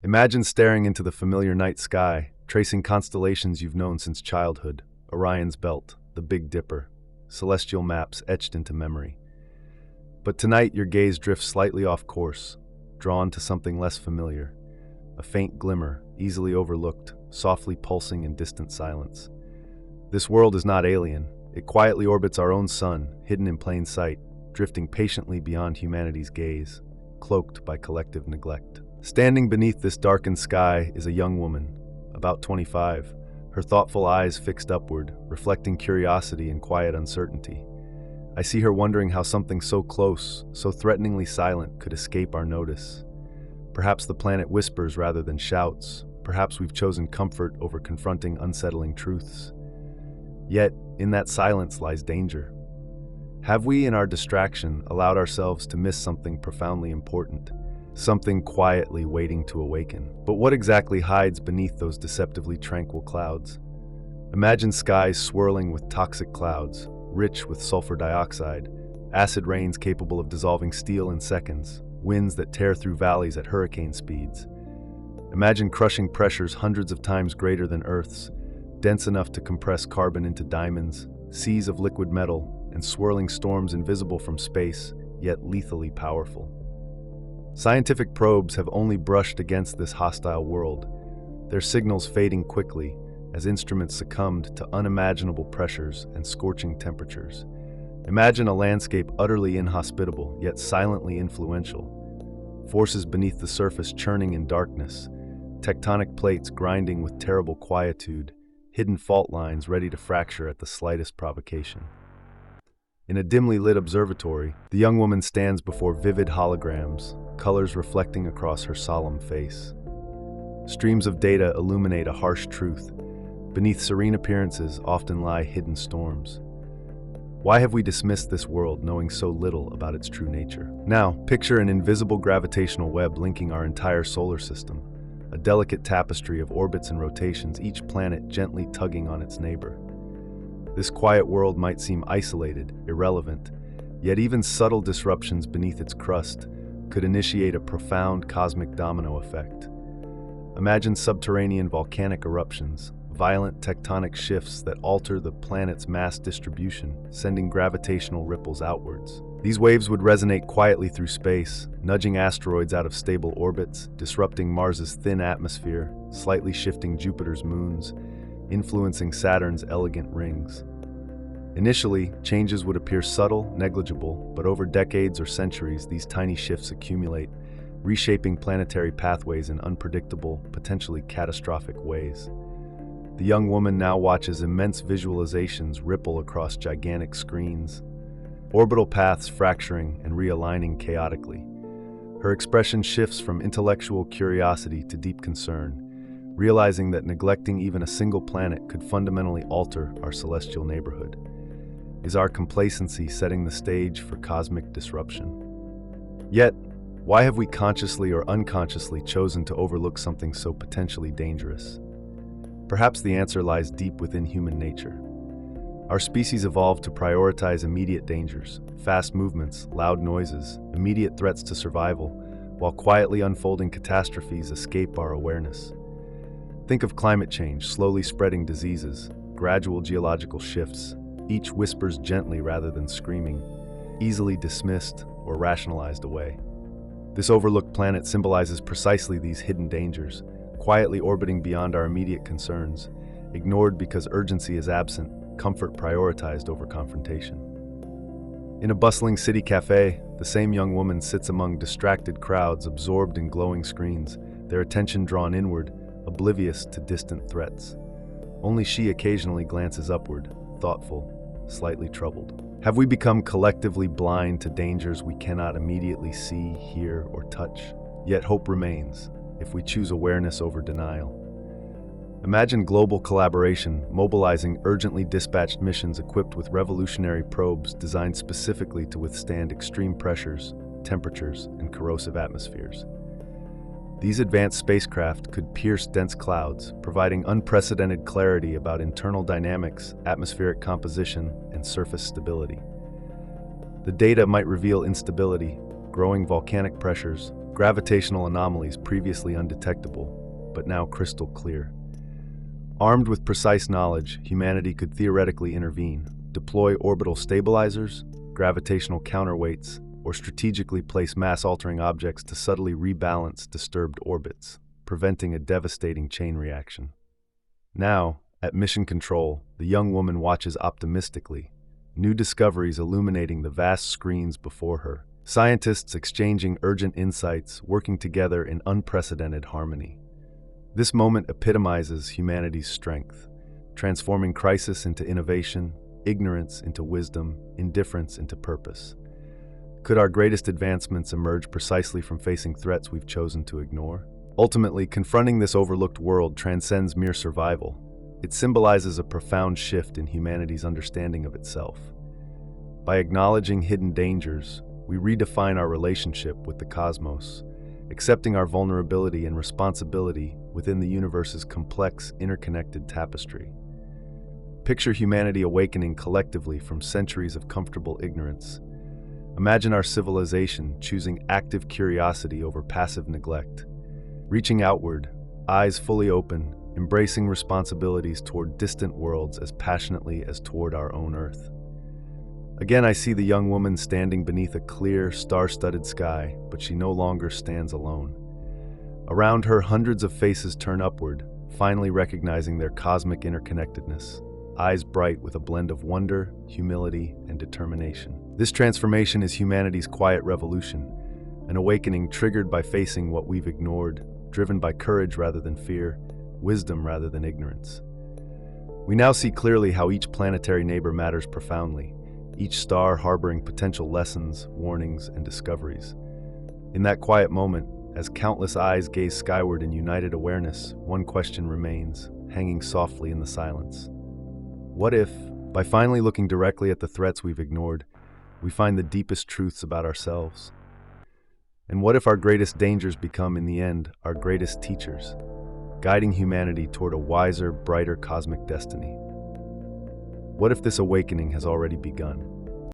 Imagine staring into the familiar night sky, tracing constellations you've known since childhood, Orion's Belt, the Big Dipper, celestial maps etched into memory. But tonight your gaze drifts slightly off course, drawn to something less familiar, a faint glimmer, easily overlooked, softly pulsing in distant silence. This world is not alien. It quietly orbits our own sun, hidden in plain sight, drifting patiently beyond humanity's gaze, cloaked by collective neglect. Standing beneath this darkened sky is a young woman, about 25, her thoughtful eyes fixed upward, reflecting curiosity and quiet uncertainty. I see her wondering how something so close, so threateningly silent, could escape our notice. Perhaps the planet whispers rather than shouts. Perhaps we've chosen comfort over confronting unsettling truths. Yet, in that silence lies danger. Have we, in our distraction, allowed ourselves to miss something profoundly important? Something quietly waiting to awaken. But what exactly hides beneath those deceptively tranquil clouds? Imagine skies swirling with toxic clouds, rich with sulfur dioxide, acid rains capable of dissolving steel in seconds, winds that tear through valleys at hurricane speeds. Imagine crushing pressures hundreds of times greater than Earth's, dense enough to compress carbon into diamonds, seas of liquid metal, and swirling storms invisible from space, yet lethally powerful. Scientific probes have only brushed against this hostile world, their signals fading quickly as instruments succumbed to unimaginable pressures and scorching temperatures. Imagine a landscape utterly inhospitable, yet silently influential. Forces beneath the surface churning in darkness, tectonic plates grinding with terrible quietude, hidden fault lines ready to fracture at the slightest provocation. In a dimly lit observatory, the young woman stands before vivid holograms, colors reflecting across her solemn face. Streams of data illuminate a harsh truth. Beneath serene appearances often lie hidden storms. Why have we dismissed this world knowing so little about its true nature? Now, picture an invisible gravitational web linking our entire solar system, a delicate tapestry of orbits and rotations, each planet gently tugging on its neighbor. This quiet world might seem isolated, irrelevant, yet even subtle disruptions beneath its crust could initiate a profound cosmic domino effect. Imagine subterranean volcanic eruptions, violent tectonic shifts that alter the planet's mass distribution, sending gravitational ripples outwards. These waves would resonate quietly through space, nudging asteroids out of stable orbits, disrupting Mars's thin atmosphere, slightly shifting Jupiter's moons, influencing Saturn's elegant rings. Initially, changes would appear subtle, negligible, but over decades or centuries, these tiny shifts accumulate, reshaping planetary pathways in unpredictable, potentially catastrophic ways. The young woman now watches immense visualizations ripple across gigantic screens, orbital paths fracturing and realigning chaotically. Her expression shifts from intellectual curiosity to deep concern, realizing that neglecting even a single planet could fundamentally alter our celestial neighborhood. Is our complacency setting the stage for cosmic disruption? Yet, why have we consciously or unconsciously chosen to overlook something so potentially dangerous? Perhaps the answer lies deep within human nature. Our species evolved to prioritize immediate dangers, fast movements, loud noises, immediate threats to survival, while quietly unfolding catastrophes escape our awareness. Think of climate change, slowly spreading diseases, gradual geological shifts. Each whispers gently rather than screaming, easily dismissed or rationalized away. This overlooked planet symbolizes precisely these hidden dangers, quietly orbiting beyond our immediate concerns, ignored because urgency is absent, comfort prioritized over confrontation. In a bustling city cafe, the same young woman sits among distracted crowds absorbed in glowing screens, their attention drawn inward, oblivious to distant threats. Only she occasionally glances upward, thoughtful, slightly troubled. Have we become collectively blind to dangers we cannot immediately see, hear, or touch? Yet hope remains, if we choose awareness over denial. Imagine global collaboration, mobilizing urgently dispatched missions equipped with revolutionary probes designed specifically to withstand extreme pressures, temperatures, and corrosive atmospheres. These advanced spacecraft could pierce dense clouds, providing unprecedented clarity about internal dynamics, atmospheric composition, and surface stability. The data might reveal instability, growing volcanic pressures, gravitational anomalies previously undetectable, but now crystal clear. Armed with precise knowledge, humanity could theoretically intervene, deploy orbital stabilizers, gravitational counterweights, or strategically place mass-altering objects to subtly rebalance disturbed orbits, preventing a devastating chain reaction. Now, at Mission Control, the young woman watches optimistically, new discoveries illuminating the vast screens before her, scientists exchanging urgent insights, working together in unprecedented harmony. This moment epitomizes humanity's strength, transforming crisis into innovation, ignorance into wisdom, indifference into purpose. Could our greatest advancements emerge precisely from facing threats we've chosen to ignore? Ultimately, confronting this overlooked world transcends mere survival. It symbolizes a profound shift in humanity's understanding of itself. By acknowledging hidden dangers, we redefine our relationship with the cosmos, accepting our vulnerability and responsibility within the universe's complex, interconnected tapestry. Picture humanity awakening collectively from centuries of comfortable ignorance. Imagine our civilization choosing active curiosity over passive neglect, reaching outward, eyes fully open, embracing responsibilities toward distant worlds as passionately as toward our own Earth. Again, I see the young woman standing beneath a clear, star-studded sky, but she no longer stands alone. Around her, hundreds of faces turn upward, finally recognizing their cosmic interconnectedness, eyes bright with a blend of wonder, humility, and determination. This transformation is humanity's quiet revolution, an awakening triggered by facing what we've ignored, driven by courage rather than fear, wisdom rather than ignorance. We now see clearly how each planetary neighbor matters profoundly, each star harboring potential lessons, warnings, and discoveries. In that quiet moment, as countless eyes gaze skyward in united awareness, one question remains, hanging softly in the silence. What if, by finally looking directly at the threats we've ignored, we find the deepest truths about ourselves? And what if our greatest dangers become, in the end, our greatest teachers, guiding humanity toward a wiser, brighter cosmic destiny? What if this awakening has already begun?